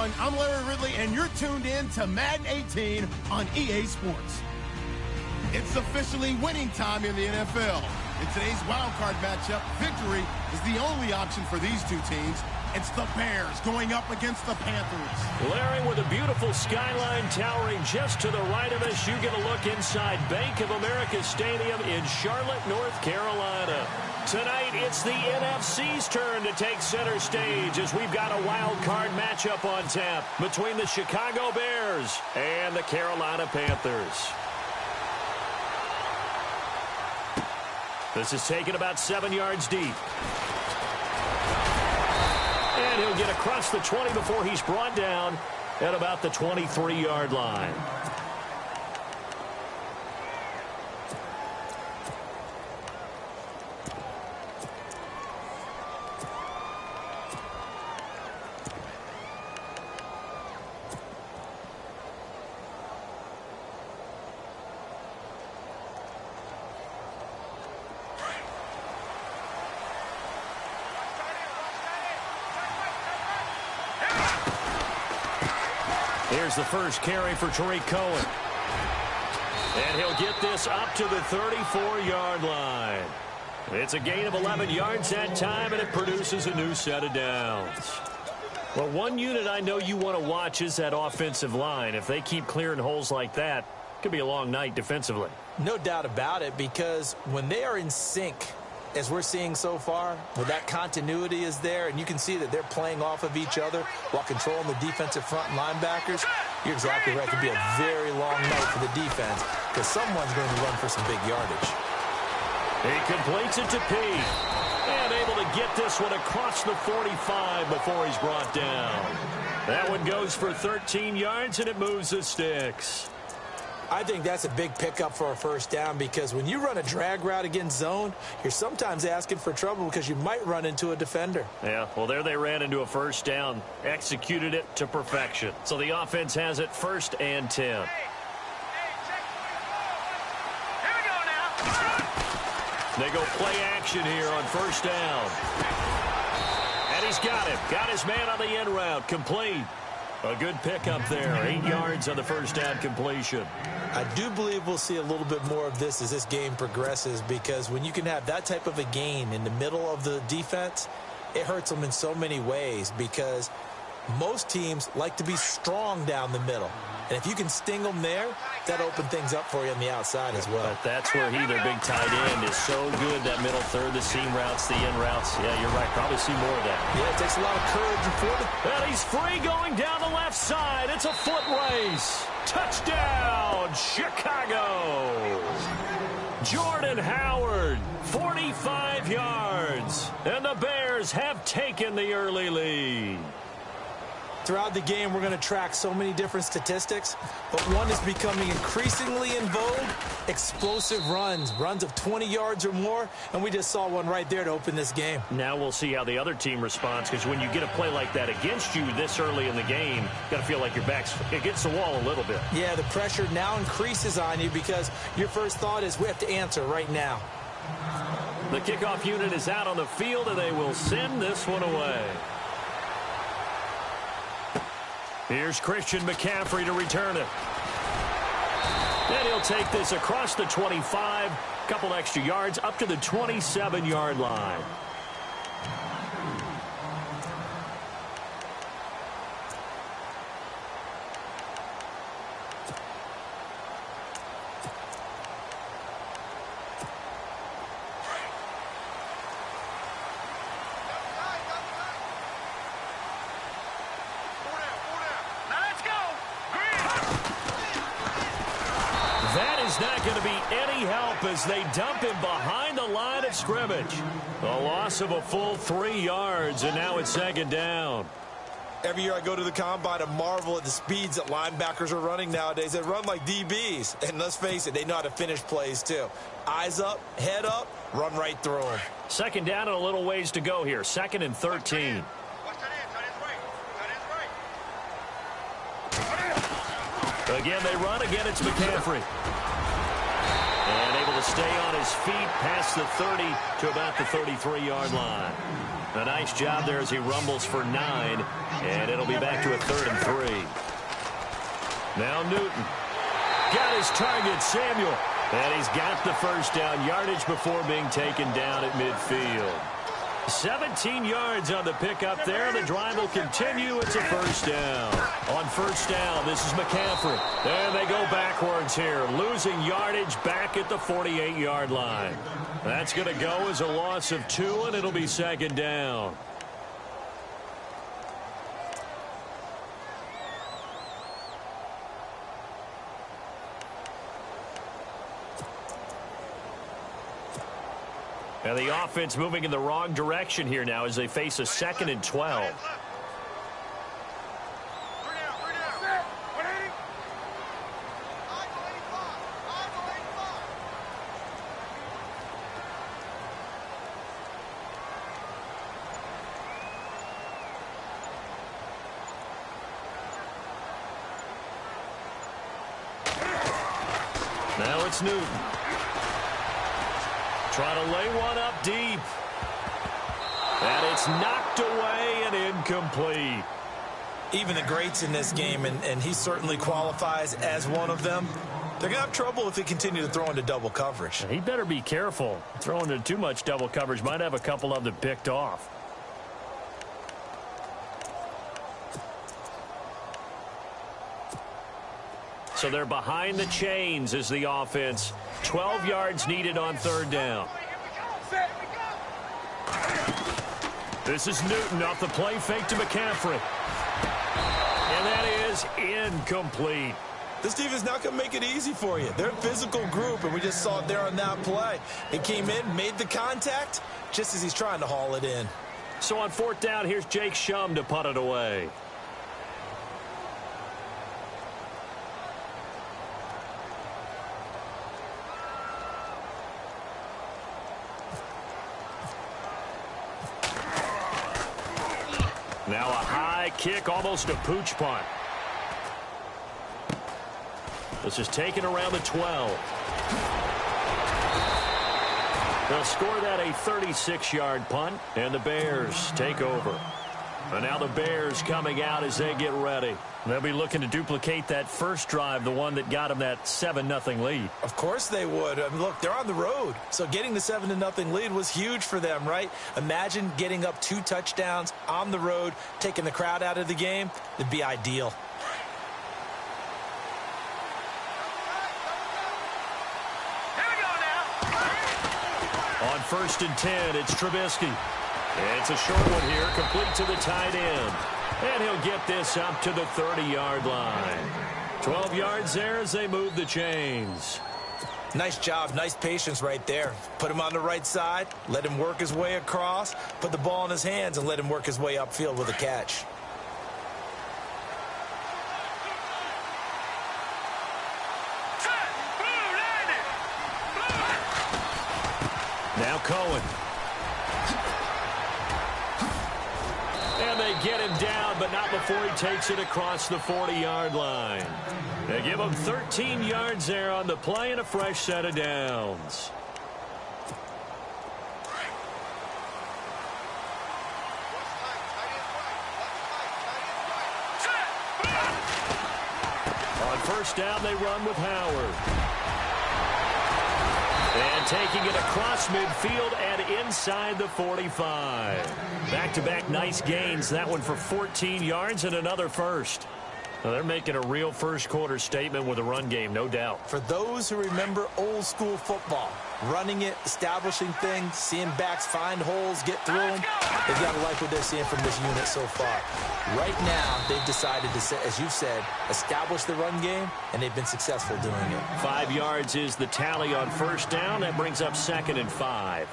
everyone. I'm Larry Ridley, and you're tuned in to Madden 18 on EA Sports. It's officially winning time in the NFL. In today's wildcard matchup, victory is the only option for these two teams. It's the Bears going up against the Panthers. Larry, with a beautiful skyline towering just to the right of us, you get a look inside Bank of America Stadium in Charlotte, North Carolina. Tonight, it's the NFC's turn to take center stage as we've got a wild card matchup on tap between the Chicago Bears and the Carolina Panthers. This is taken about 7 yards deep. And he'll get across the 20 before he's brought down at about the 23-yard line. Here's the first carry for Tariq Cohen. And he'll get this up to the 34-yard line. It's a gain of 11 yards that time, and it produces a new set of downs. Well, one unit I know you want to watch is that offensive line. If they keep clearing holes like that, it could be a long night defensively. No doubt about it, because when they are in sync, as we're seeing so far, where that continuity is there, and you can see that they're playing off of each other while controlling the defensive front linebackers, you're exactly right. It could be a very long night for the defense because someone's going to run for some big yardage. He completes it to P. And able to get this one across the 45 before he's brought down. That one goes for 13 yards, and it moves the sticks. I think that's a big pickup for a first down because when you run a drag route against zone, you're sometimes asking for trouble because you might run into a defender. Yeah, well, there they ran into a first down, executed it to perfection. So the offense has it 1st and 10. Here we go now. They go play action here on 1st down. And he's got him. Got his man on the end route. Complete. A good pickup there. 8 yards on the 1st down completion. I do believe we'll see a little bit more of this as this game progresses because when you can have that type of a gain in the middle of the defense, it hurts them in so many ways because most teams like to be strong down the middle. And if you can sting them there, that opens things up for you on the outside as well. But that's where their big tight end, is so good, that middle third, the seam routes, the in routes. Yeah, you're right. Probably see more of that. Yeah, it takes a lot of courage for them. And he's free going down the left side. It's a foot race. Touchdown, Chicago. Jordan Howard, 45 yards. And the Bears have taken the early lead. Throughout the game, we're going to track so many different statistics, but one is becoming increasingly in vogue, explosive runs of 20 yards or more, and we just saw one right there to open this game. Now we'll see how the other team responds, because when you get a play like that against you this early in the game, you got to feel like your back's against the wall a little bit. Yeah, the pressure now increases on you because your first thought is we have to answer right now. The kickoff unit is out on the field, and they will send this one away. Here's Christian McCaffrey to return it. And he'll take this across the 25, couple extra yards, up to the 27-yard line. Not going to be any help as they dump him behind the line of scrimmage. A loss of a full 3 yards, and now it's 2nd down. Every year I go to the combine and marvel at the speeds that linebackers are running nowadays. They run like DBs, and let's face it, they know how to finish plays too. Eyes up, head up, run right through them. 2nd down and a little ways to go here. 2nd and 13. Again, they run. Again, it's McCaffrey. And able to stay on his feet past the 30 to about the 33-yard line. A nice job there as he rumbles for 9, and it'll be back to a 3rd and 3. Now Newton. Got his target, Samuel. And he's got the first down yardage before being taken down at midfield. 17 yards on the pickup there. The drive will continue. It's a first down. On first down, this is McCaffrey. And they go backwards here, losing yardage back at the 48-yard line. That's going to go as a loss of 2, and it'll be 2nd down. And the offense moving in the wrong direction here now as they face a 2nd and 12. Now it's Newton. Trying to lay one up deep. And it's knocked away and incomplete. Even the greats in this game, and he certainly qualifies as one of them, they're going to have trouble if they continue to throw into double coverage. He better be careful. Throwing into too much double coverage might have a couple of them picked off. So they're behind the chains as the offense. 12 yards needed on 3rd down. This is Newton off the play fake to McCaffrey. And that is incomplete. This team is not going to make it easy for you. They're a physical group, and we just saw it there on that play. He came in, made the contact, just as he's trying to haul it in. So on 4th down, here's Jake Shum to punt it away. Now a high kick, almost a pooch punt. This is taken around the 12. They'll score that a 36-yard punt, and the Bears take over. And now the Bears coming out as they get ready. They'll be looking to duplicate that first drive, the one that got them that 7-0 lead. Of course they would. I mean, look, they're on the road. So getting the 7-0 lead was huge for them, right? Imagine getting up 2 touchdowns on the road, taking the crowd out of the game. It'd be ideal. Here we go now. On 1st and 10, it's Trubisky. And it's a short one here, complete to the tight end. And he'll get this up to the 30-yard line. 12 yards there as they move the chains. Nice job, nice patience right there. Put him on the right side, let him work his way across, put the ball in his hands, and let him work his way upfield with a catch. Now Cohen. And they get him down, but not before he takes it across the 40-yard line. They give him 13 yards there on the play and a fresh set of downs. On 1st down, they run with Howard. And taking it across midfield and inside the 45. Back-to-back nice gains. That one for 14 yards and another first. Now they're making a real first-quarter statement with a run game, no doubt. For those who remember old-school football, running it, establishing things, seeing backs find holes, get through them, they've got to like what they're seeing from this unit so far. Right now, they've decided to, as you said, establish the run game, and they've been successful doing it. 5 yards is the tally on 1st down. That brings up 2nd and 5.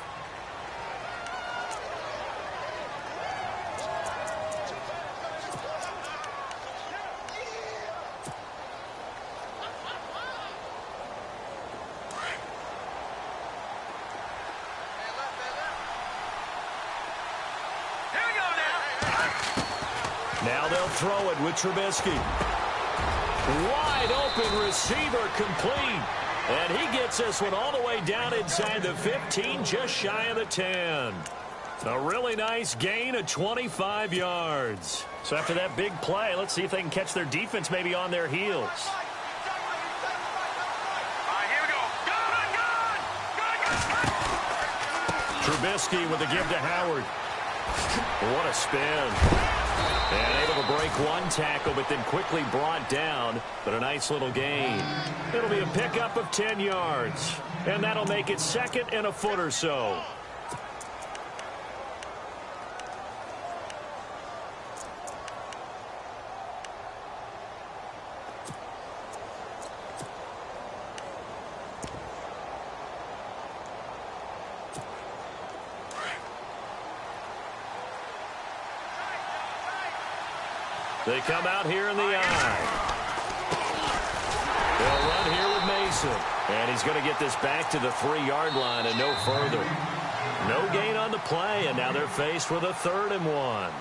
Now they'll throw it with Trubisky. Wide open receiver complete. And he gets this one all the way down inside the 15, just shy of the 10. A really nice gain of 25 yards. So after that big play, let's see if they can catch their defense maybe on their heels. Here we go. Trubisky with the give to Howard. What a spin. And able to break one tackle, but then quickly brought down. But a nice little gain. It'll be a pickup of 10 yards. And that'll make it second and a foot or so. They come out here in the eye. They'll run here with Mason. And he's going to get this back to the 3-yard line and no further. No gain on the play, and now they're faced with a 3rd and 1.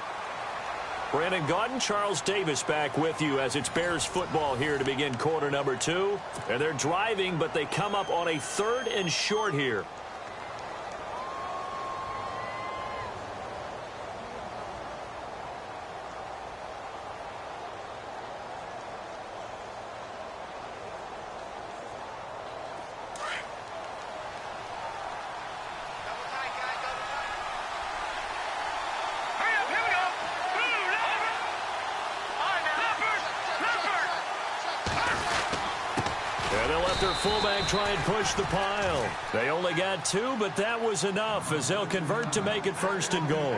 Brandon Gaudin, Charles Davis back with you as it's Bears football here to begin quarter number 2. And they're driving, but they come up on a 3rd and short here. Their fullback try and push the pile. They only got 2, but that was enough as they'll convert to make it 1st and goal.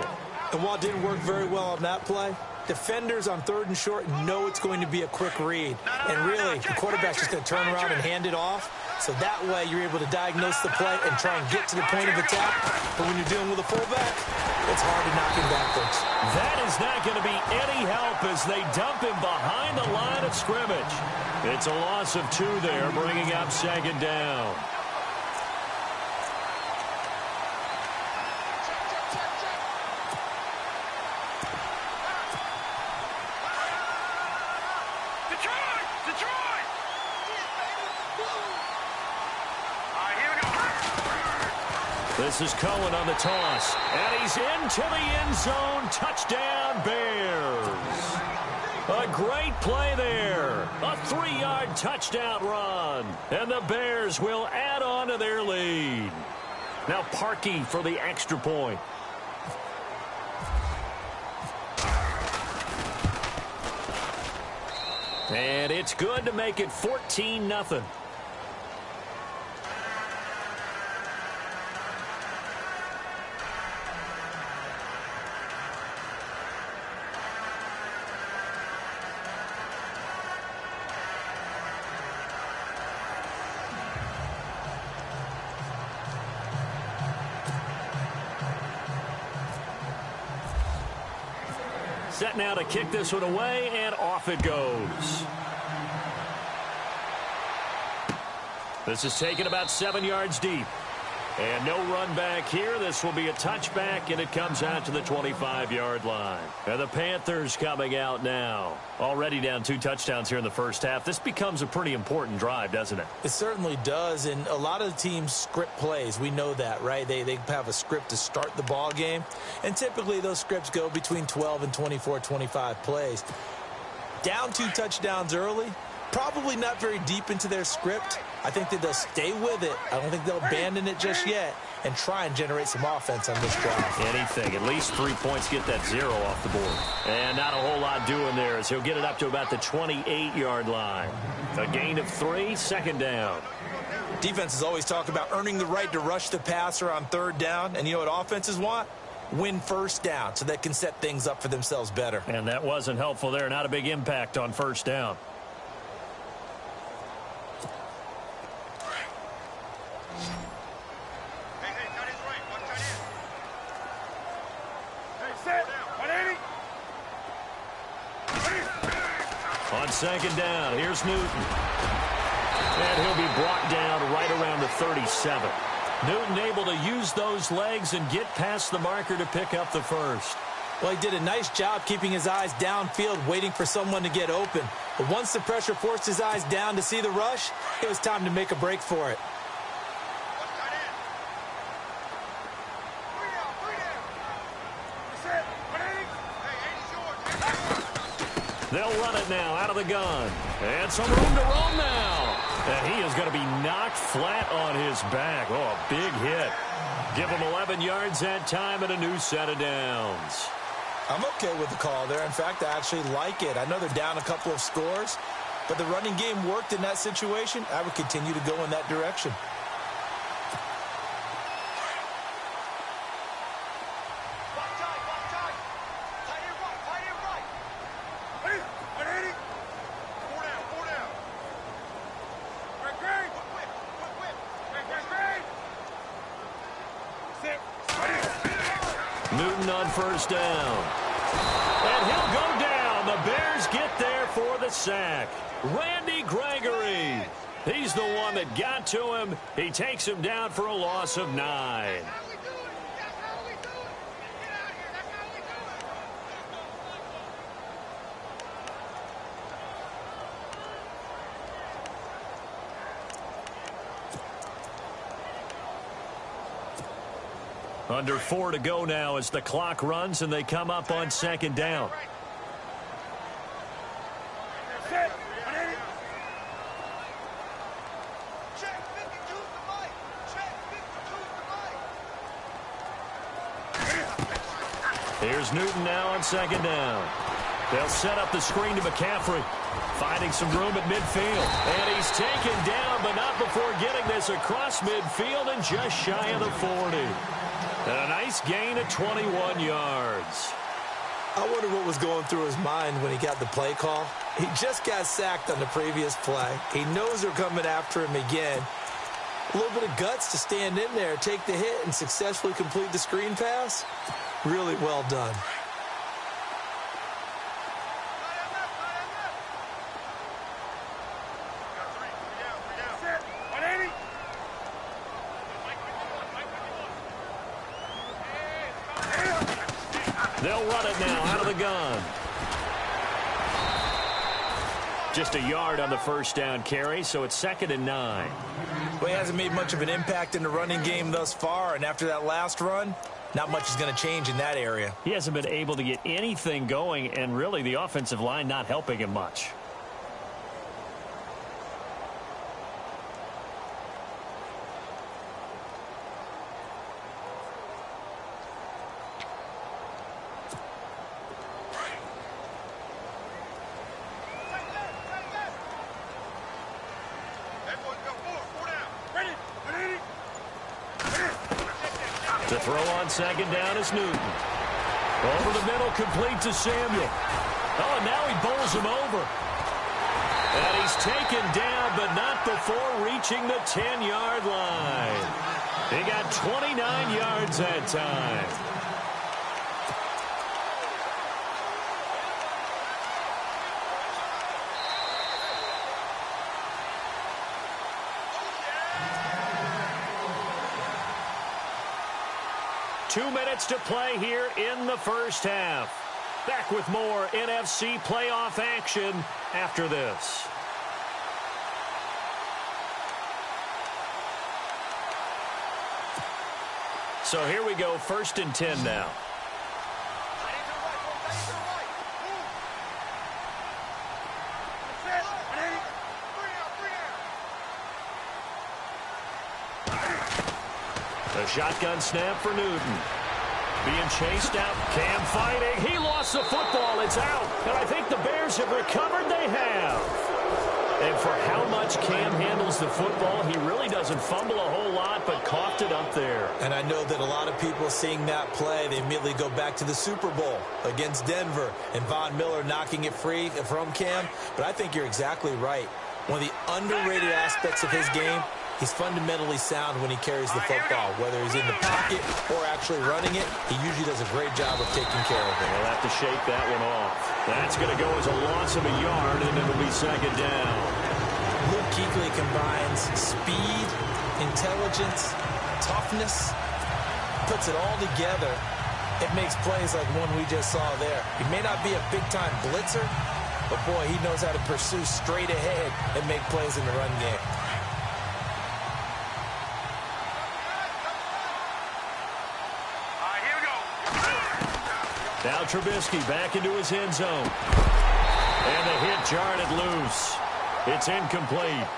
And while it didn't work very well on that play, defenders on 3rd and short know it's going to be a quick read. And really, the quarterback's just going to turn around and hand it off. So that way you're able to diagnose the play and try and get to the point of attack. But when you're dealing with a fullback, it's hard to knock him backwards. That is not going to be any help as they dump him behind the line of scrimmage. It's a loss of 2 there, bringing up 2nd down. Detroit! Here we go. This is Cohen on the toss, and he's into the end zone. Touchdown, Bears. A great play there. A 3-yard touchdown run. And the Bears will add on to their lead. Now Parkey for the extra point. And it's good to make it 14-0. Set now to kick this one away, and off it goes. This is taken about 7 yards deep. And no run back here. This will be a touchback, and it comes out to the 25-yard line. And the Panthers coming out now. Already down 2 touchdowns here in the first half. This becomes a pretty important drive, doesn't it? It certainly does, and a lot of the teams script plays. We know that, right? They have a script to start the ball game, and typically those scripts go between 12 and 24, 25 plays. Down 2 touchdowns early, probably not very deep into their script. I think that they'll stay with it. I don't think they'll abandon it just yet and try and generate some offense on this drive. Anything. At least 3 points, get that 0 off the board. And not a whole lot doing there as he'll get it up to about the 28-yard line. A gain of 3, 2nd down. Defenses always talk about earning the right to rush the passer on 3rd down. And you know what offenses want? Win 1st down so they can set things up for themselves better. And that wasn't helpful there. Not a big impact on 1st down. On 2nd down, here's Newton. And he'll be brought down right around the 37. Newton able to use those legs and get past the marker to pick up the 1st. Well, he did a nice job keeping his eyes downfield, waiting for someone to get open. But once the pressure forced his eyes down to see the rush, it was time to make a break for it. They'll run it now out of the gun. And some room to roam now. And he is going to be knocked flat on his back. Oh, a big hit. Give him 11 yards that time and a new set of downs. I'm okay with the call there. In fact, I actually like it. I know they're down a couple of scores, but the running game worked in that situation. I would continue to go in that direction. Newton on first down. And he'll go down. The Bears get there for the sack. Randy Gregory. He's the one that got to him. He takes him down for a loss of 9. Under 4 to go now as the clock runs and they come up on second down. Here's Newton now on second down. They'll set up the screen to McCaffrey. Finding some room at midfield. And he's taken down, but not before getting this across midfield and just shy of the 40. And a nice gain of 21 yards. I wonder what was going through his mind when he got the play call. He just got sacked on the previous play. He knows they're coming after him again. A little bit of guts to stand in there, take the hit, and successfully complete the screen pass. Really well done. They'll run it now out of the gun. Just a yard on the first down carry, so it's 2nd and 9. Well, he hasn't made much of an impact in the running game thus far, and after that last run, not much is going to change in that area. He hasn't been able to get anything going, and really the offensive line not helping him much. To throw on second down is Newton. Over the middle, complete to Samuel. Oh, and now he bowls him over. And he's taken down, but not before reaching the 10-yard line. He got 29 yards that time. Two minutes to play here in the first half. Back with more NFC playoff action after this. So here we go, 1st and 10 now. A shotgun snap for Newton. Being chased out. Cam fighting. He lost the football. It's out. And I think the Bears have recovered. They have. And for how much Cam handles the football, he really doesn't fumble a whole lot, but coughed it up there. And I know that a lot of people seeing that play, they immediately go back to the Super Bowl against Denver and Von Miller knocking it free from Cam. But I think you're exactly right. One of the underrated aspects of his game, he's fundamentally sound when he carries the football. Whether he's in the pocket or actually running it, he usually does a great job of taking care of it. He'll have to shake that one off. That's going to go as a loss of a yard, and it'll be second down. Luke Kuechly combines speed, intelligence, toughness, puts it all together. It makes plays like one we just saw there. He may not be a big-time blitzer, but, boy, he knows how to pursue straight ahead and make plays in the run game. Now Trubisky back into his end zone. And the hit jarred it loose. It's incomplete.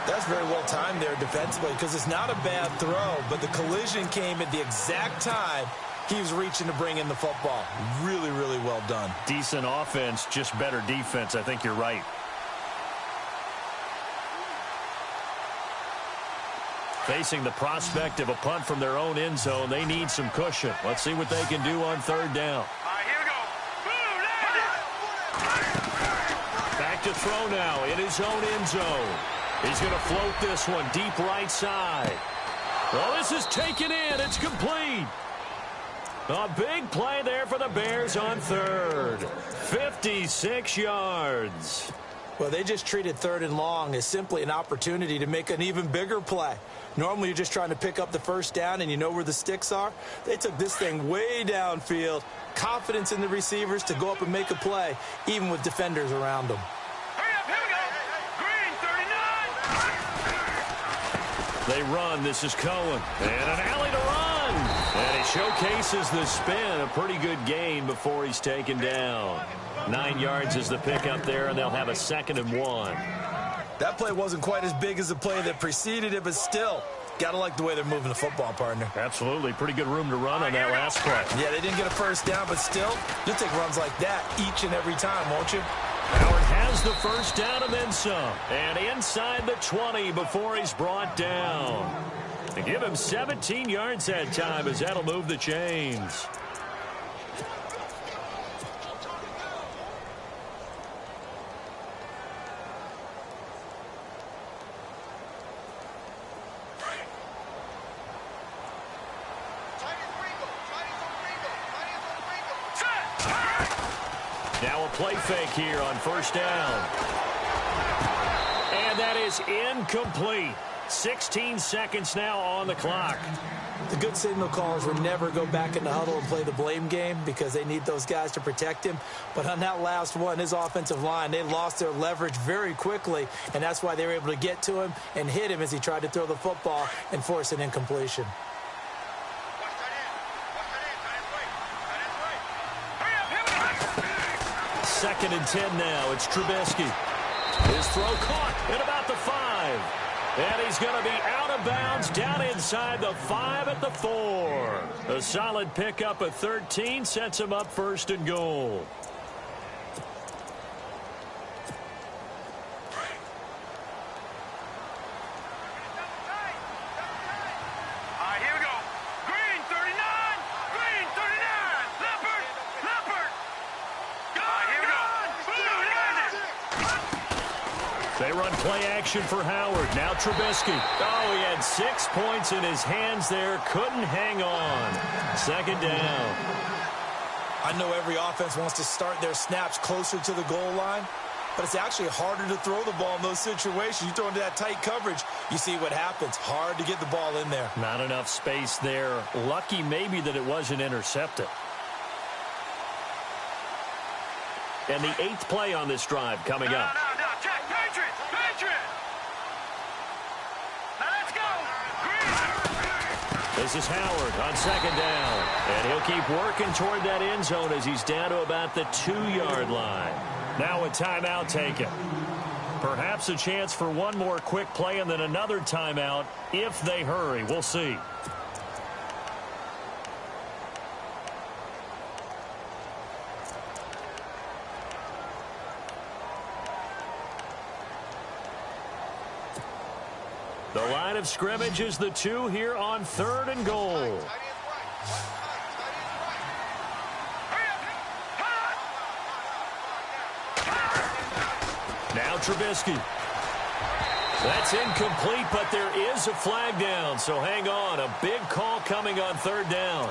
That's very well timed there defensively because it's not a bad throw, but the collision came at the exact time he was reaching to bring in the football. Really, really well done. Decent offense, just better defense. I think you're right. Facing the prospect of a punt from their own end zone, they need some cushion. Let's see what they can do on third down. Here we go. Back to throw now in his own end zone. He's going to float this one deep right side. Well, this is taken in. It's complete. A big play there for the Bears on third. 56 yards. Well, they just treated third and long as simply an opportunity to make an even bigger play. Normally, you're just trying to pick up the first down and you know where the sticks are. They took this thing way downfield. Confidence in the receivers to go up and make a play, even with defenders around them. Hurry up, here we go. Green, 39. They run. This is Cohen. And an alley to run. And he showcases the spin. A pretty good gain before he's taken down. 9 yards is the pickup there, and they'll have a 2nd and 1. That play wasn't quite as big as the play that preceded it, but still, got to like the way they're moving the football, partner. Absolutely. Pretty good room to run on that last play. Yeah, they didn't get a first down, but still, you'll take runs like that each and every time, won't you? Howard has the first down and then some. And inside the 20 before he's brought down. To give him 17 yards that time as that'll move the chains. Now a play fake here on first down. And that is incomplete. 16 seconds now on the clock. The good signal callers will never go back in the huddle and play the blame game because they need those guys to protect him. But on that last one, his offensive line, they lost their leverage very quickly, and that's why they were able to get to him and hit him as he tried to throw the football and force an incompletion. 2nd and 10 now. It's Trubisky. His throw caught at about the 5. And he's going to be out of bounds down inside the 5 at the 4. A solid pickup of 13 sets him up 1st and goal. Here we go. Green, 39. Green, 39. Leopard. Leopard. Here we go. They run play action for Howard. Now Trubisky. Oh, he had 6 points in his hands there. Couldn't hang on. 2nd down. I know every offense wants to start their snaps closer to the goal line, but it's actually harder to throw the ball in those situations. You throw into that tight coverage, you see what happens. Hard to get the ball in there. Not enough space there. Lucky maybe that it wasn't intercepted. And the 8th play on this drive coming up. No, check. Patriots. Now let's go. Green. This is Howard on 2nd down. And he'll keep working toward that end zone as he's down to about the 2-yard line. Now a timeout taken. Perhaps a chance for one more quick play and then another timeout if they hurry. We'll see. The line of scrimmage is the 2 here on 3rd and goal. Now Trubisky. That's incomplete, but there is a flag down, so hang on. A big call coming on 3rd down.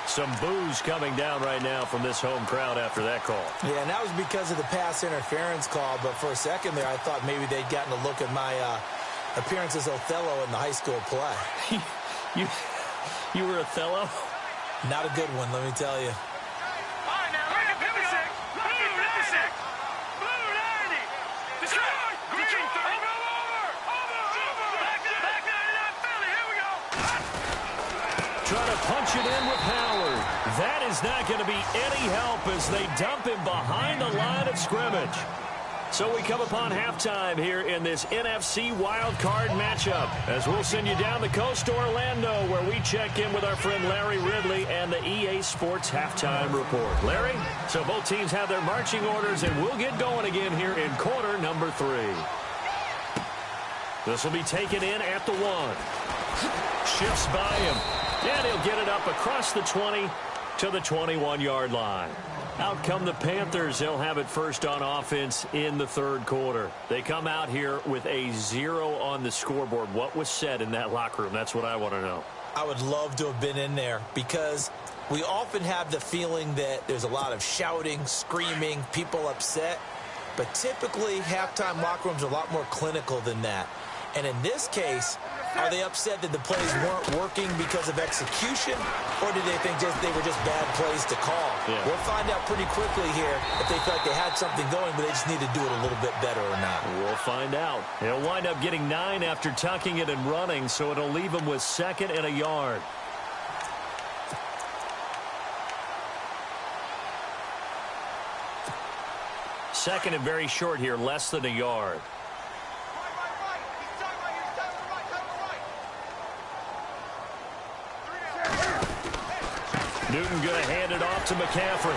Some boos coming down right now from this home crowd after that call. Yeah, and that was because of the pass interference call, but for a second there I thought maybe they'd gotten a look at my appearance as Othello in the high school play. You were Othello? Not a good one, let me tell you. All right, now, look at Blue 96. Blue 90. Detroit. Green, over. Back 99 Philly. Here we go. Trying to punch it in with Howard. that is not going to be any help as they dump him behind the line of scrimmage. So we come upon halftime here in this NFC wildcard matchup as we'll send you down the coast to Orlando where we check in with our friend Larry Ridley and the EA Sports Halftime Report. Larry, so both teams have their marching orders and we'll get going again here in quarter number 3. This will be taken in at the 1. Shifts by him, and he'll get it up across the 20 to the 21-yard line. Out come the Panthers. They'll have it first on offense in the third quarter. They come out here with a 0 on the scoreboard. What was said in that locker room? That's what I want to know. I would love to have been in there because we often have the feeling that there's a lot of shouting, screaming, people upset. But typically, halftime locker rooms are a lot more clinical than that. And in this case, are they upset that the plays weren't working because of execution, or did they think they were just bad plays to call? Yeah. We'll find out pretty quickly here if they felt like they had something going, but they just need to do it a little bit better or not. We'll find out. He'll wind up getting 9 after tucking it and running, so it'll leave him with 2nd and a yard. Second and very short here, less than a yard. Newton going to hand it off to McCaffrey.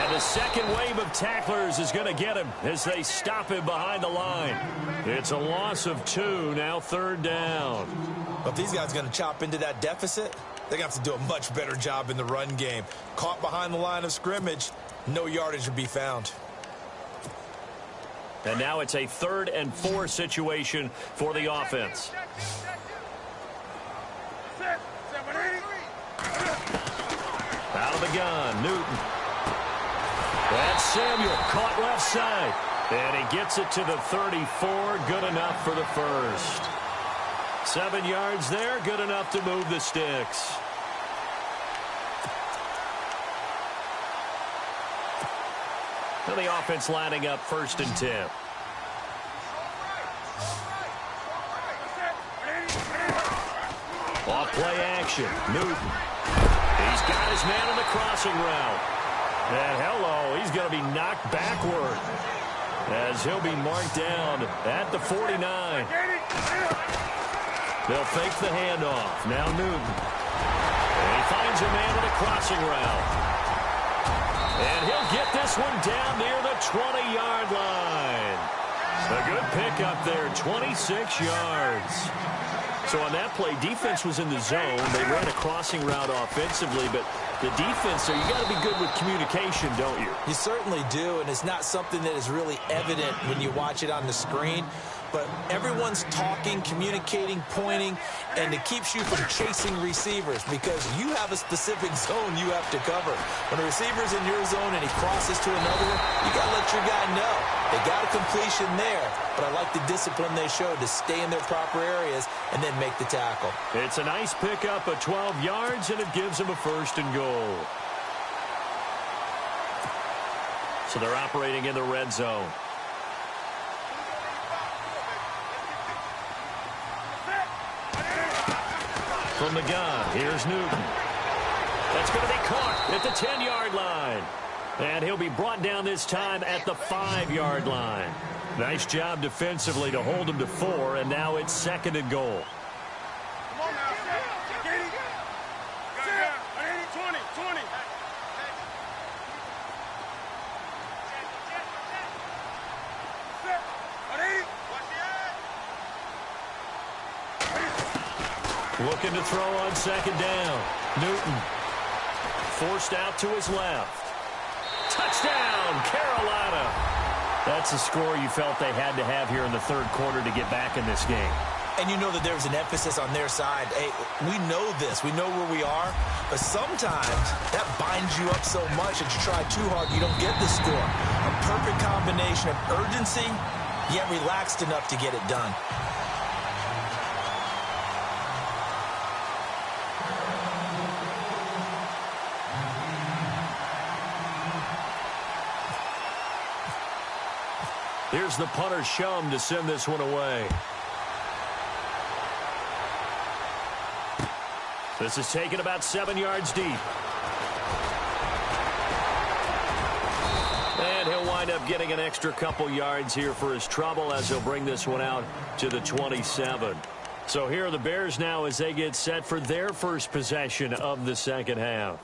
And the second wave of tacklers is going to get him as they stop him behind the line. It's a loss of 2, now 3rd down. But if these guys are going to chop into that deficit, they're going to have to do a much better job in the run game. Caught behind the line of scrimmage, no yardage would be found. And now it's a 3rd and 4 situation for the offense. Out of the gun, Newton. That's Samuel, caught left side. And he gets it to the 34, good enough for the first. 7 yards there, good enough to move the sticks. And the offense lining up 1st and 10. Off play action, Newton. He's got his man on the crossing route. And hello, he's going to be knocked backward as he'll be marked down at the 49. They'll fake the handoff. Now Newton. And he finds a man on a crossing route. And he'll get this one down near the 20-yard line. A good pickup there, 26 yards. So on that play, defense was in the zone. They ran a crossing route offensively, but the defense, so you got to be good with communication, don't you? You certainly do, and it's not something that is really evident when you watch it on the screen. But everyone's talking, communicating, pointing, and it keeps you from chasing receivers because you have a specific zone you have to cover. When a receiver's in your zone and he crosses to another one, you got to let your guy know. They got a completion there, but I like the discipline they showed to stay in their proper areas and then make the tackle. It's a nice pickup of 12 yards, and it gives them a 1st and goal. So they're operating in the red zone. From the gun, here's Newton. That's going to be caught at the 10-yard line. And he'll be brought down this time at the 5-yard line. Nice job defensively to hold him to 4, and now it's 2nd and goal. Come on now. Get it. 20, 20. Looking to throw on 2nd down. Newton forced out to his left. Touchdown, Carolina. That's a score you felt they had to have here in the 3rd quarter to get back in this game. And you know that there's an emphasis on their side. Hey, we know this. We know where we are. But sometimes that binds you up so much that you try too hard, you don't get the score. A perfect combination of urgency, yet relaxed enough to get it done. Here's the punter Shum to send this one away. This is taken about 7 yards deep. And he'll wind up getting an extra couple yards here for his trouble as he'll bring this one out to the 27. So here are the Bears now as they get set for their first possession of the second half.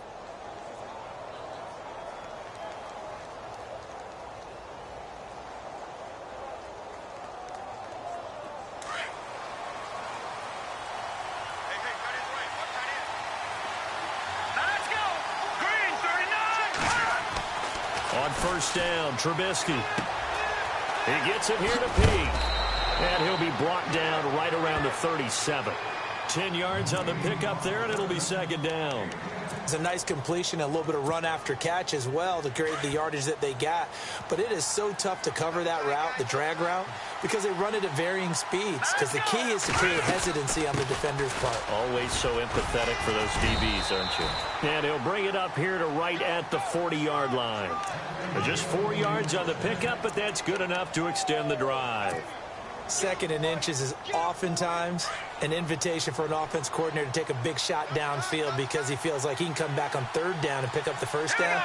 On first down, Trubisky. He gets it here to Peake. And he'll be brought down right around the 37. 10 yards on the pickup there, and it'll be second down. It's a nice completion, a little bit of run after catch as well to create the yardage that they got. But it is so tough to cover that route, the drag route, because they run it at varying speeds. Because the key is to create hesitancy on the defender's part. Always so empathetic for those DBs, aren't you? And he'll bring it up here to right at the 40-yard line. Just 4 yards on the pickup, but that's good enough to extend the drive. Second and inches is oftentimes an invitation for an offense coordinator to take a big shot downfield because he feels like he can come back on third down and pick up the first down.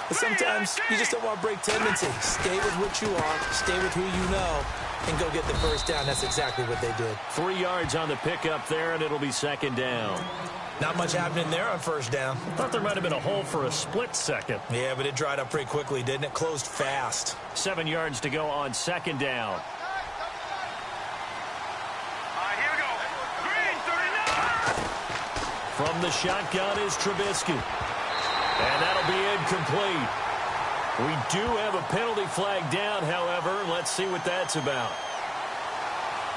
But sometimes you just don't want to break tendency. Stay with what you are, stay with who you know, and go get the first down. That's exactly what they did. 3 yards on the pickup there, and it'll be second down. Not much happening there on first down. Thought there might have been a hole for a split second. Yeah, but it dried up pretty quickly, didn't it? Closed fast. 7 yards to go on second down. From the shotgun is Trubisky. And that'll be incomplete. We do have a penalty flag down, however. Let's see what that's about.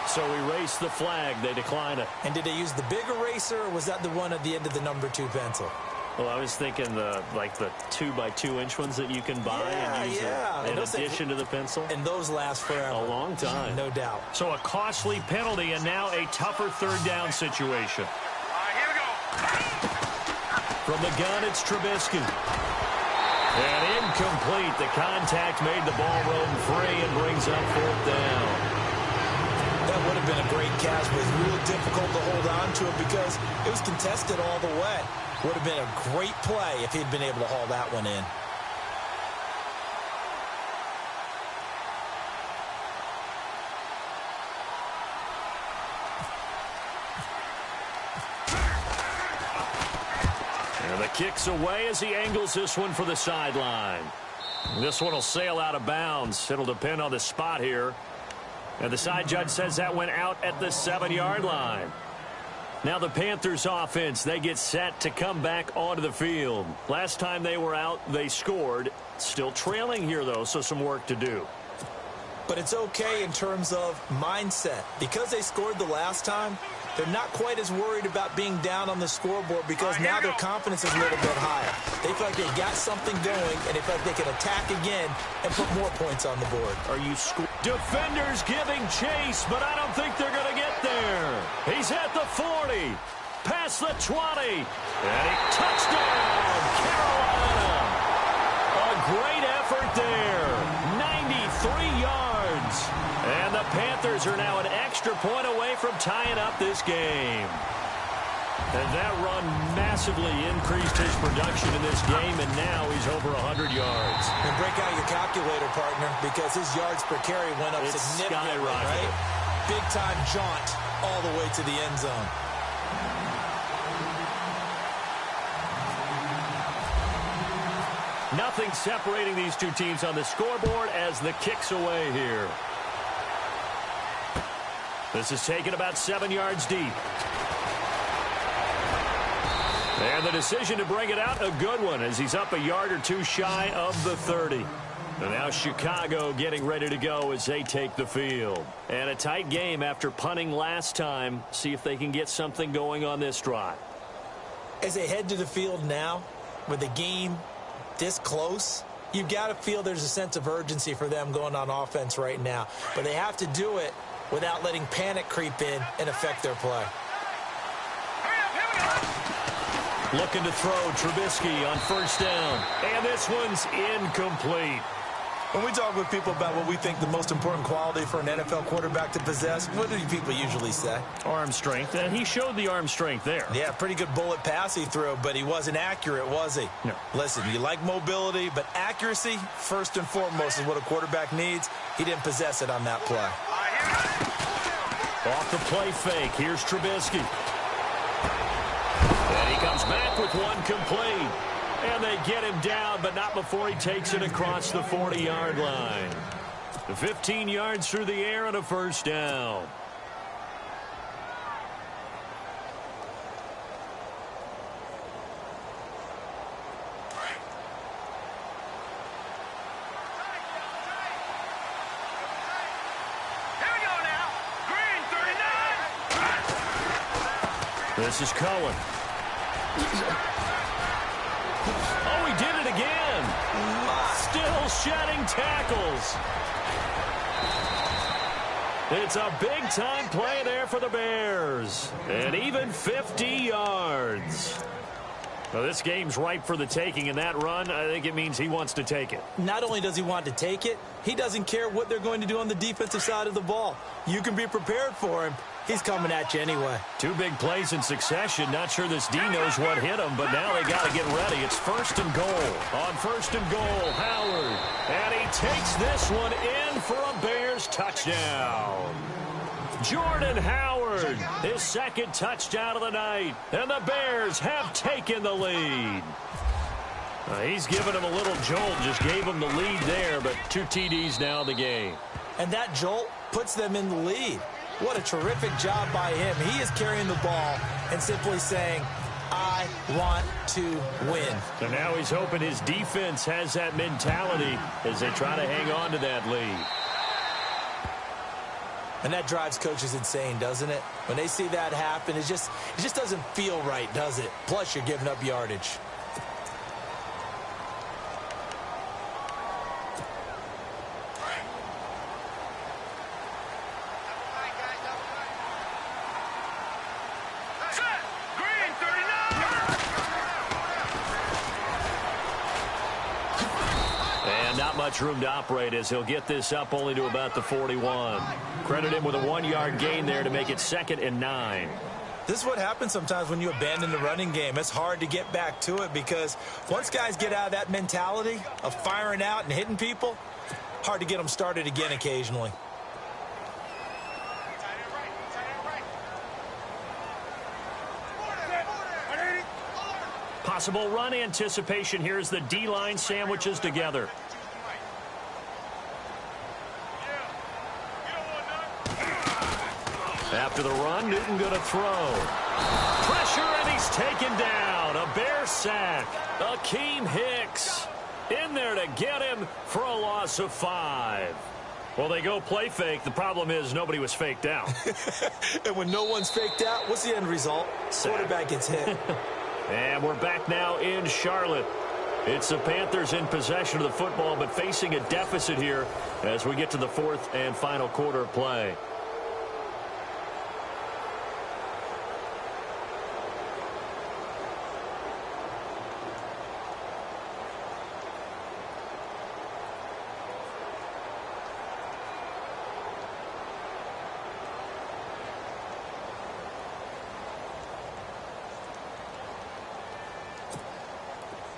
So we race the flag. They decline it. And did they use the big eraser, or was that the one at the end of the number 2 pencil? Well, I was thinking the 2x2-inch ones that you can buy and use in addition to the pencil. And those last forever. A long time. No doubt. So a costly penalty and now a tougher third down situation. From the gun, it's Trubisky. And incomplete. The contact made the ball roam free and brings up fourth down. That would have been a great catch, but it was real difficult to hold on to it because it was contested all the way. Would have been a great play if he'd been able to haul that one in. And the kick's away as he angles this one for the sideline. This one will sail out of bounds. It'll depend on the spot here. And the side judge says that went out at the 7-yard line. Now the Panthers offense, they get set to come back onto the field. Last time they were out, they scored. Still trailing here, though, so some work to do. But it's okay in terms of mindset. Because they scored the last time, they're not quite as worried about being down on the scoreboard because now their confidence is a little bit higher. They feel like they got something going, and they feel like they can attack again and put more points on the board. Defenders giving chase, but I don't think they're going to get there. He's at the 40, past the 20, and he touchdown, Carolina. A great effort there, 93 yards. And the Panthers are now an extra point away from tying up this game. And that run massively increased his production in this game, and now he's over 100 yards. And break out your calculator, partner, because his yards per carry went up significantly, right? Big-time jaunt all the way to the end zone. Nothing separating these two teams on the scoreboard as the kick's away here. This is taken about 7 yards deep. And the decision to bring it out, a good one, as he's up a yard or two shy of the 30. And now Chicago getting ready to go as they take the field. And a tight game after punting last time. See if they can get something going on this drive. As they head to the field now, with the game this close, you've got to feel there's a sense of urgency for them going on offense right now. But they have to do it without letting panic creep in and affect their play. Looking to throw, Trubisky on first down. And this one's incomplete. When we talk with people about what we think the most important quality for an NFL quarterback to possess, what do people usually say? Arm strength, and he showed the arm strength there. Yeah, pretty good bullet pass he threw, but he wasn't accurate, was he? No. Listen, you like mobility, but accuracy, first and foremost, is what a quarterback needs. He didn't possess it on that play. Off the play fake, here's Trubisky. And he comes back with one complete. And they get him down, but not before he takes it across the 40-yard line. 15 yards through the air and a first down. Here we go now. Green 39. This is Cohen. Oh, he did it again. Still shedding tackles. It's a big-time play there for the Bears. And even 50 yards. Well, this game's ripe for the taking, and that run, I think it means he wants to take it. Not only does he want to take it, he doesn't care what they're going to do on the defensive side of the ball. You can be prepared for him. He's coming at you anyway. Two big plays in succession. Not sure this D knows what hit him, but now they got to get ready. It's first and goal. On first and goal, Howard. And he takes this one in for a Bears touchdown. Jordan Howard, his second touchdown of the night. And the Bears have taken the lead. He's given him a little jolt, just gave him the lead there, but 2 TDs now in the game. And that jolt puts them in the lead. What a terrific job by him. He is carrying the ball and simply saying, I want to win. And now he's hoping his defense has that mentality as they try to hang on to that lead. And that drives coaches insane, doesn't it? When they see that happen, it just doesn't feel right, does it? Plus, you're giving up yardage. Much room to operate as he'll get this up only to about the 41. Credit him with a 1-yard gain there to make it 2nd and 9. This is what happens sometimes when you abandon the running game. It's hard to get back to it because once guys get out of that mentality of firing out and hitting people, hard to get them started again occasionally. Possible run anticipation here as the D-line sandwiches together. After the run, Newton going to throw. Pressure, and he's taken down. A Bear sack. Akeem Hicks in there to get him for a loss of 5. Well, they go play fake. The problem is nobody was faked out. And when no one's faked out, what's the end result? Quarterback gets hit. And we're back now in Charlotte. It's the Panthers in possession of the football, but facing a deficit here as we get to the 4th and final quarter of play.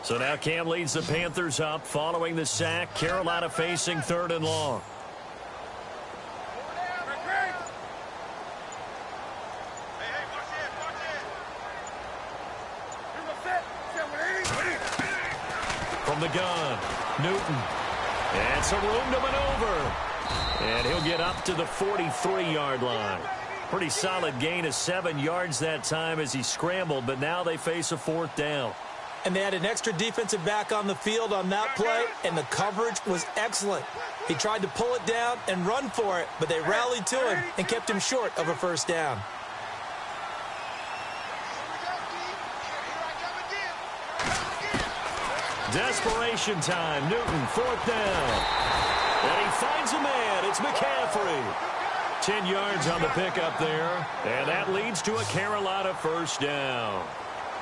So now Cam leads the Panthers up following the sack. Carolina facing 3rd and long. From the gun, Newton. And some room to maneuver. And he'll get up to the 43-yard line. Pretty solid gain of 7 yards that time as he scrambled, but now they face a 4th down. And they had an extra defensive back on the field on that play, and the coverage was excellent. He tried to pull it down and run for it, but they rallied to him and kept him short of a first down. Desperation time. Newton, 4th down. And he finds a man. It's McCaffrey. 10 yards on the pickup there. And that leads to a Carolina first down.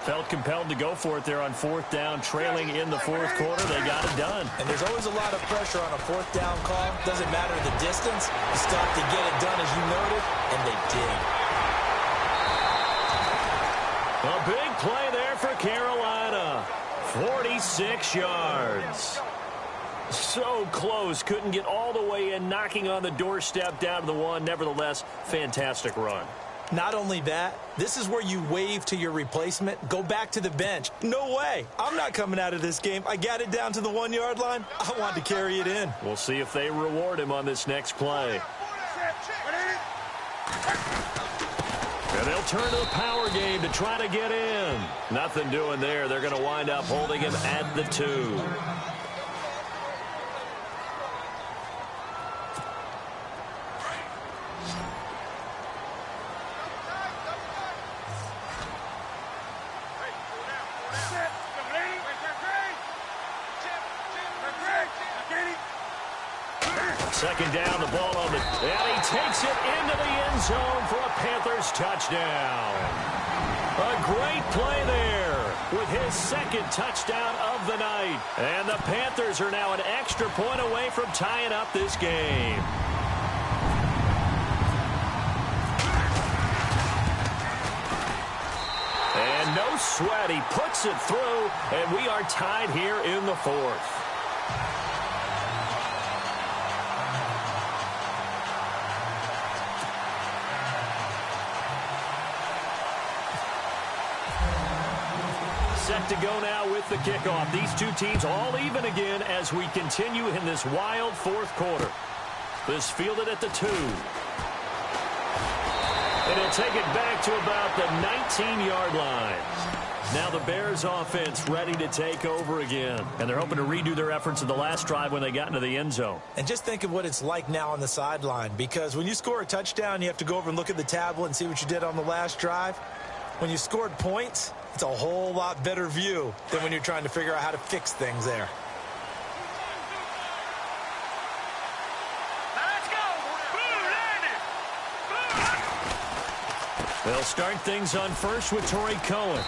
Felt compelled to go for it there on fourth down, trailing in the fourth quarter. They got it done. And there's always a lot of pressure on a fourth down call. Doesn't matter the distance. You still have to get it done, as you noted, and they did. A big play there for Carolina. 46 yards. So close. Couldn't get all the way in, knocking on the doorstep down to the one. Nevertheless, fantastic run. Not only that, this is where you wave to your replacement, go back to the bench. No way. I'm not coming out of this game. I got it down to the 1 yard line. I want to carry it in. We'll see if they reward him on this next play. And they'll turn to the power game to try to get in. Nothing doing there. They're going to wind up holding him at the 2. Second down, the ball on the... And he takes it into the end zone for a Panthers touchdown. A great play there with his second touchdown of the night. And the Panthers are now an extra point away from tying up this game. And no sweat, he puts it through, and we are tied here in the fourth. Set to go now with the kickoff. These two teams all even again as we continue in this wild fourth quarter. This fielded at the 2. And he'll take it back to about the 19-yard line. Now the Bears offense ready to take over again. And they're hoping to redo their efforts in the last drive when they got into the end zone. And just think of what it's like now on the sideline. Because when you score a touchdown, you have to go over and look at the tablet and see what you did on the last drive. When you scored points, it's a whole lot better view than when you're trying to figure out how to fix things there. Let's go! They'll start things on first with Torrey Cohen.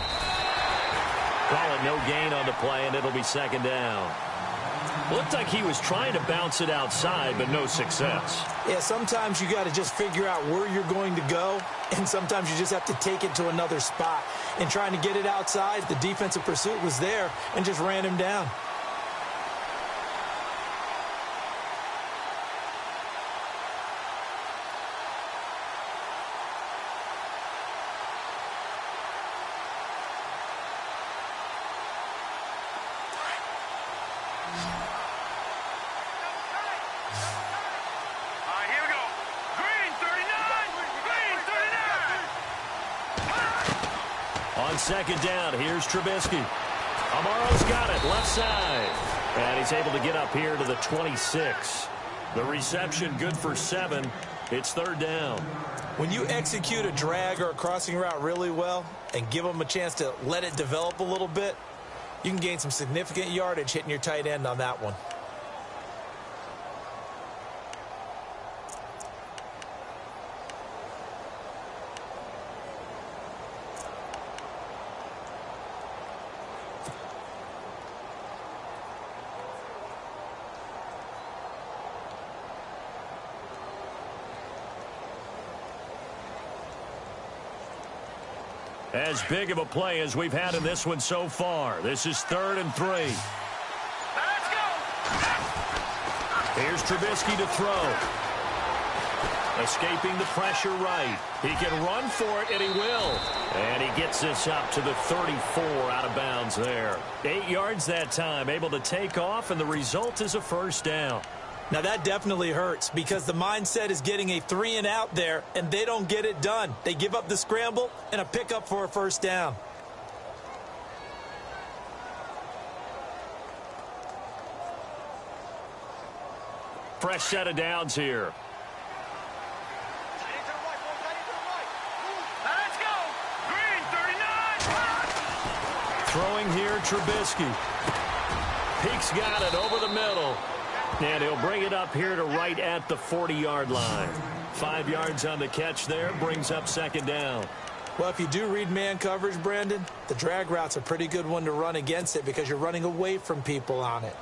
Call it no gain on the play, and it'll be second down. Looked like he was trying to bounce it outside, but no success. Yeah, sometimes you got to just figure out where you're going to go, and sometimes you just have to take it to another spot. And trying to get it outside, the defensive pursuit was there and just ran him down. On second down, here's Trubisky. Amaro's got it, left side. And he's able to get up here to the 26. The reception good for 7. It's third down. When you execute a drag or a crossing route really well and give them a chance to let it develop a little bit, you can gain some significant yardage hitting your tight end on that one. As big of a play as we've had in this one so far. This is 3rd and 3. Let's go! Here's Trubisky to throw. Escaping the pressure right. He can run for it, and he will. And he gets this up to the 34 out of bounds there. 8 yards that time, able to take off, and the result is a first down. Now that definitely hurts because the mindset is getting a 3 and out there, and they don't get it done. They give up the scramble and a pickup for a first down. Fresh set of downs here. Let's go! Green, 39! Throwing here, Trubisky. Peek's got it over the middle. And he'll bring it up here to right at the 40-yard line. 5 yards on the catch there, brings up second down. Well, if you do read man coverage, Brandon, the drag route's a pretty good one to run against it because you're running away from people on it.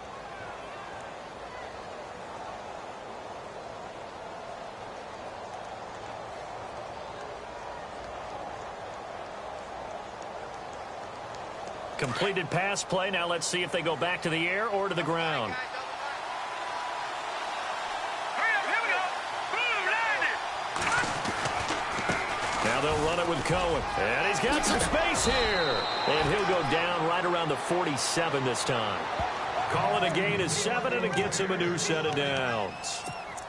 Completed pass play. Now let's see if they go back to the air or to the ground. Now they'll run it with Cohen. And he's got some space here. And he'll go down right around the 47 this time. Call it a gain of 7, and it gets him a new set of downs.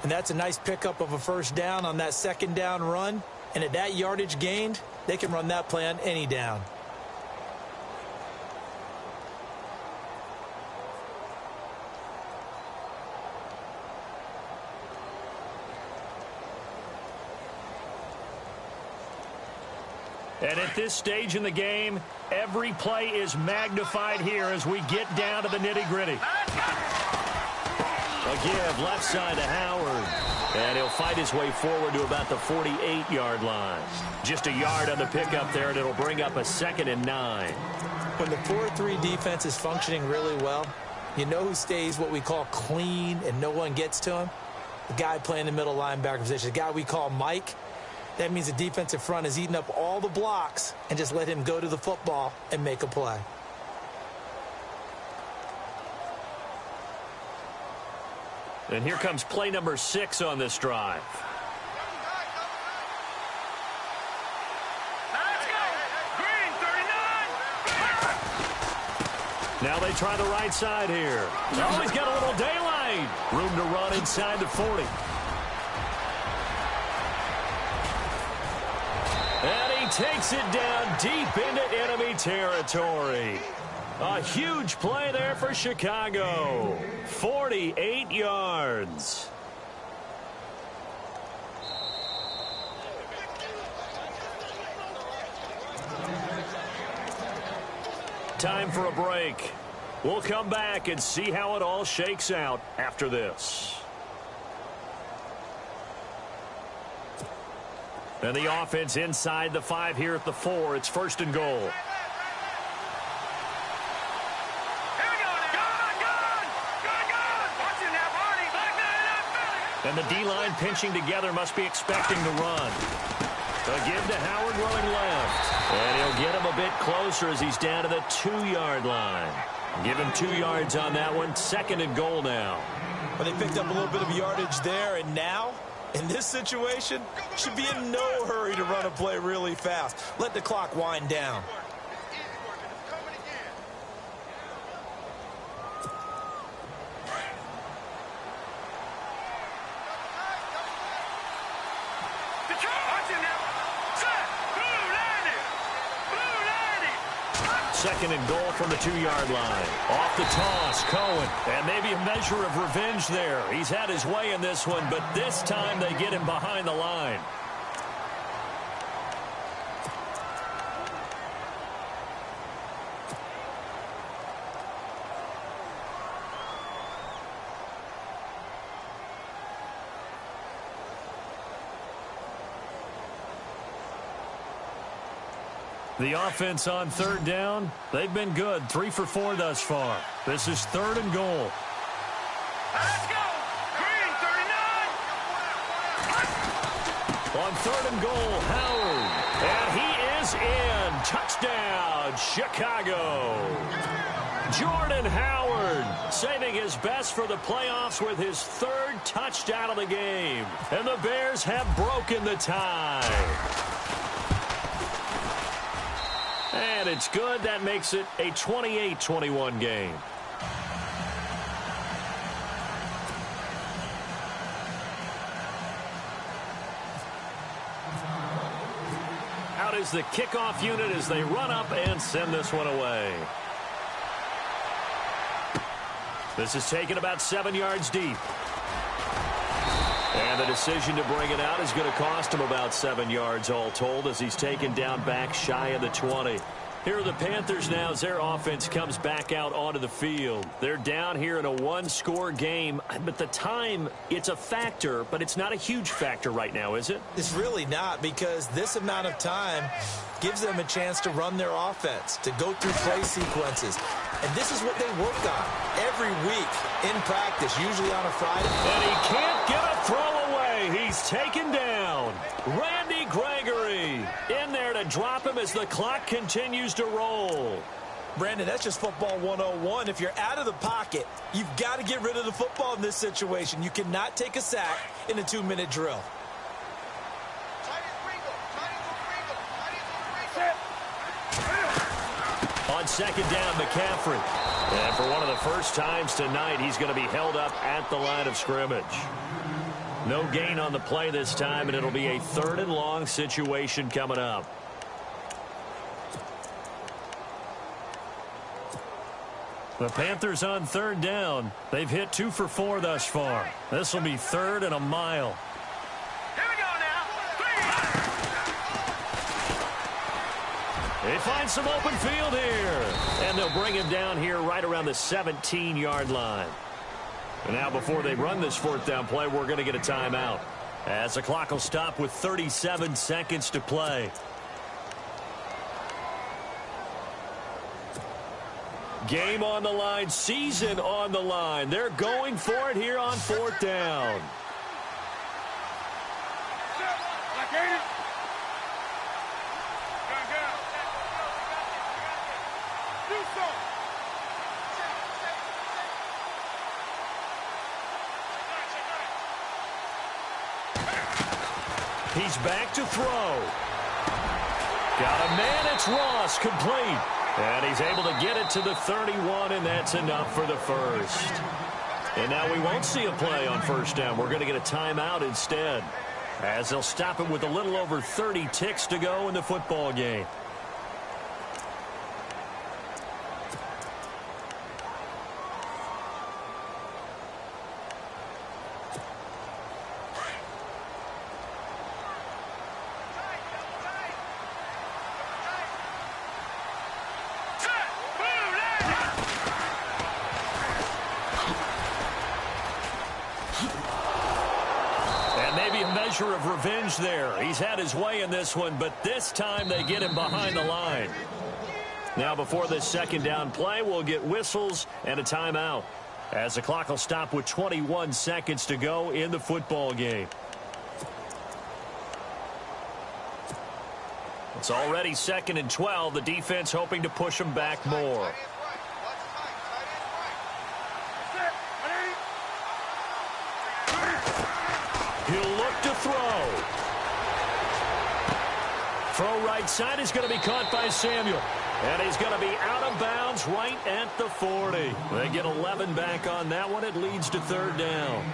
And that's a nice pickup of a first down on that second down run. And at that yardage gained, they can run that play on any down. And at this stage in the game, every play is magnified here as we get down to the nitty-gritty. A give left side to Howard. And he'll fight his way forward to about the 48-yard line. Just a yard on the pickup there, and it'll bring up a 2nd and 9. When the 4-3 defense is functioning really well, you know who stays what we call clean and no one gets to him? The guy playing the middle linebacker position, the guy we call Mike. That means the defensive front is eating up all the blocks and just let him go to the football and make a play. And here comes play number 6 on this drive. Let's go. Green 39. Now they try the right side here. Oh, he's got a little daylight. Room to run inside the 40. And he takes it down deep into enemy territory. A huge play there for Chicago. 48 yards. Time for a break. We'll come back and see how it all shakes out after this. And the offense inside the 5 here at the 4. It's 1st and goal. And the D-line pinching together must be expecting to run. A give to Howard running left. And he'll get him a bit closer as he's down to the 2-yard line. Give him 2 yards on that one. 2nd and goal now. Well, they picked up a little bit of yardage there, and now, in this situation, should be in no hurry to run a play really fast. Let the clock wind down. Second and goal from the 2-yard line. Off the toss, Cohen. And maybe a measure of revenge there. He's had his way in this one, but this time they get him behind the line. The offense on 3rd down, they've been good. 3 for 4 thus far. This is 3rd and goal. Let's go. Green 39. On 3rd and goal, Howard. And he is in. Touchdown, Chicago. Jordan Howard saving his best for the playoffs with his 3rd touchdown of the game. And the Bears have broken the tie. And it's good. That makes it a 28-21 game. Out is the kickoff unit as they run up and send this one away. This is taken about 7 yards deep. And the decision to bring it out is going to cost him about 7 yards all told as he's taken down back shy of the 20. Here are the Panthers now as their offense comes back out onto the field. They're down here in a one-score game, but the time, it's a factor, but it's not a huge factor right now, is it? It's really not, because this amount of time gives them a chance to run their offense, to go through play sequences. And this is what they work on every week in practice, usually on a Friday. And he can't get a throw away. He's taken down. Randy Gregory in there to drop him as the clock continues to roll. Brandon, that's just football 101. If you're out of the pocket, you've got to get rid of the football in this situation. You cannot take a sack in a 2-minute drill. On second down, McCaffrey. And for one of the first times tonight, he's going to be held up at the line of scrimmage. No gain on the play this time, and it'll be a 3rd and long situation coming up. The Panthers on 3rd down. They've hit 2 for 4 thus far. This will be 3rd and a mile. Here we go now. They find some open field here. And they'll bring him down here right around the 17-yard line. And now before they run this 4th down play, we're going to get a timeout, as the clock will stop with 37 seconds to play. Game on the line, season on the line. They're going for it here on 4th down. He's back to throw. Got a man, it's Ross, complete. And he's able to get it to the 31, and that's enough for the first. And now we won't see a play on 1st down. We're going to get a timeout instead, as they'll stop it with a little over 30 ticks to go in the football game. Of revenge there. He's had his way in this one, but this time they get him behind the line. Now before this 2nd down play, we'll get whistles and a timeout, as the clock will stop with 21 seconds to go in the football game. It's already 2nd and 12. The defense hoping to push them back more. He'll look to throw. Throw right side is going to be caught by Samuel. And he's going to be out of bounds right at the 40. They get 11 back on that one. It leads to 3rd down.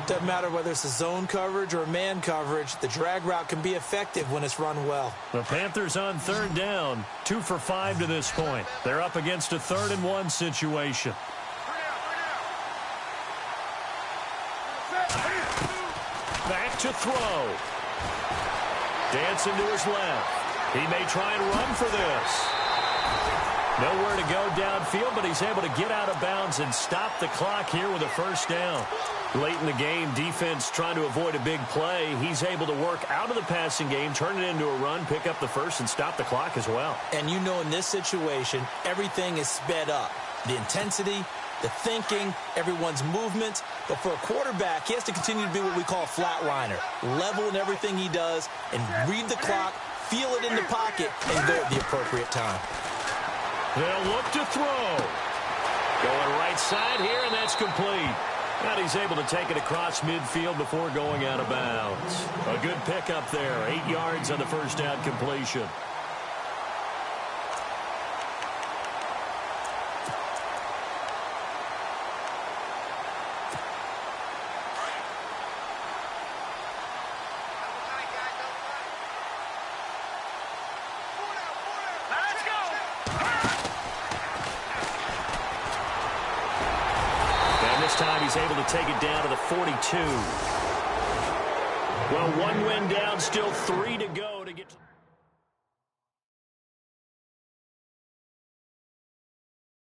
Doesn't matter whether it's a zone coverage or man coverage. The drag route can be effective when it's run well. The Panthers on 3rd down. 2 for 5 to this point. They're up against a 3rd and 1 situation. Back to throw. Dancing to his left. He may try and run for this. Nowhere to go downfield, but he's able to get out of bounds and stop the clock here with a 1st down. Late in the game, defense trying to avoid a big play. He's able to work out of the passing game, turn it into a run, pick up the first, and stop the clock as well. And you know, in this situation, everything is sped up. The intensity, the thinking, everyone's movements. But for a quarterback, he has to continue to be what we call a flatliner. Level in everything he does and read the clock, feel it in the pocket, and go at the appropriate time. They'll look to throw. Going right side here, and that's complete. And he's able to take it across midfield before going out of bounds. A good pickup there. 8 yards on the 1st down completion. Time he's able to take it down to the 42. Well, 1 win down, still 3 to go.